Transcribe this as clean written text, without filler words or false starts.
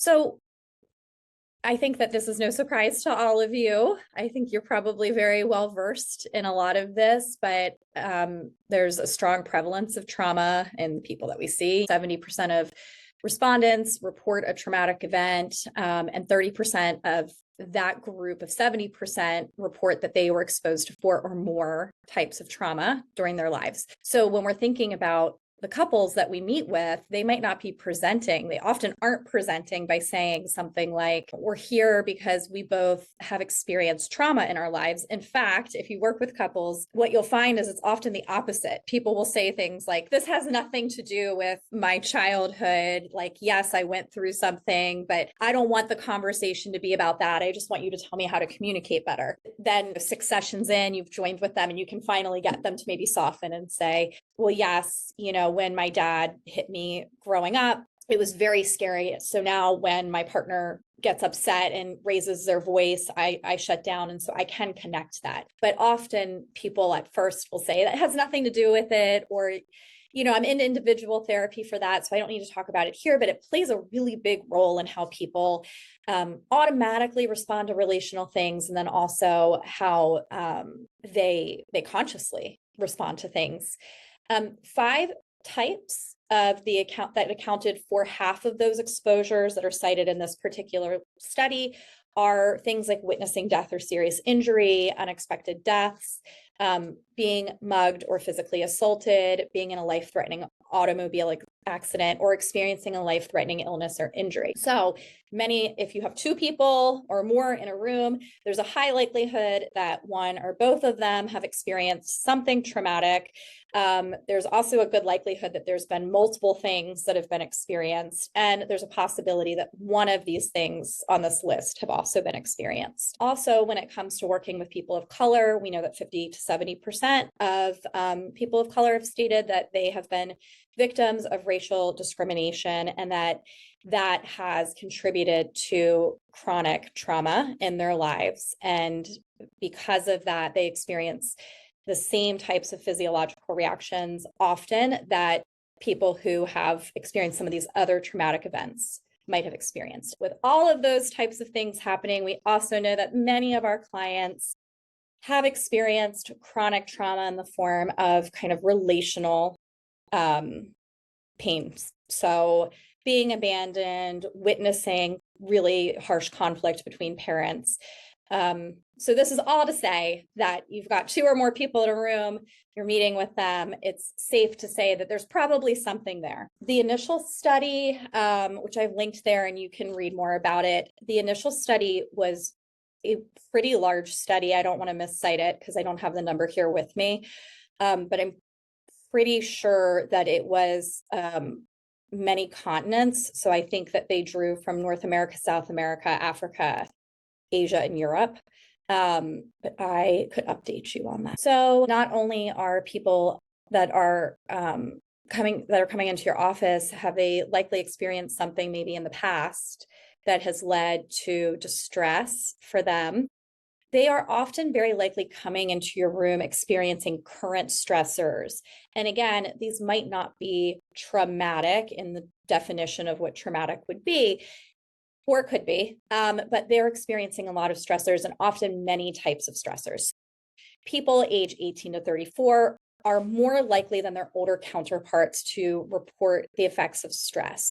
So I think that this is no surprise to all of you. I think you're probably very well versed in a lot of this, but there's a strong prevalence of trauma in the people that we see. 70% of respondents report a traumatic event, and 30% of that group of 70% report that they were exposed to 4 or more types of trauma during their lives. So when we're thinking about the couples that we meet with, they might not be presenting. They often aren't presenting by saying something like, we're here because we both have experienced trauma in our lives. In fact, if you work with couples, what you'll find is it's often the opposite. People will say things like, this has nothing to do with my childhood. Like, yes, I went through something, but I don't want the conversation to be about that. I just want you to tell me how to communicate better. Then 6 sessions in, you've joined with them and you can finally get them to maybe soften and say, well, yes, when my dad hit me growing up, it was very scary. So now when my partner gets upset and raises their voice, I shut down. And so I can connect that. But often people at first will say that has nothing to do with it, or, I'm in individual therapy for that, so I don't need to talk about it here, but it plays a really big role in how people automatically respond to relational things. And then also how they consciously respond to things. 5 types of the account that accounted for half of those exposures that are cited in this particular study are things like witnessing death or serious injury, unexpected deaths, being mugged or physically assaulted, being in a life-threatening automobile accident, or experiencing a life-threatening illness or injury. So if you have 2 people or more in a room, there's a high likelihood that one or both of them have experienced something traumatic. There's also a good likelihood that there's been multiple things that have been experienced, and there's a possibility that one of these things on this list have also been experienced. Also, when it comes to working with people of color, we know that 50 to 70% of people of color have stated that they have been victims of racial discrimination, and that has contributed to chronic trauma in their lives. And because of that, they experience the same types of physiological reactions often that people who have experienced some of these other traumatic events might have experienced. With all of those types of things happening, we also know that many of our clients have experienced chronic trauma in the form of kind of relational pains. So being abandoned, witnessing really harsh conflict between parents. So this is all to say that you've got 2 or more people in a room, you're meeting with them, it's safe to say that there's probably something there. The initial study, which I've linked there and you can read more about it, the initial study was a pretty large study. I don't want to miscite it because I don't have the number here with me, but I'm pretty sure that it was many continents. So I think that they drew from North America, South America, Africa, Asia, and Europe. But I could update you on that. So not only are people that are coming into your office, have they likely experienced something maybe in the past that has led to distress for them, they are often very likely coming into your room experiencing current stressors. And again, these might not be traumatic in the definition of what traumatic would be, or it could be, but they're experiencing a lot of stressors, and often many types of stressors. People age 18 to 34 are more likely than their older counterparts to report the effects of stress.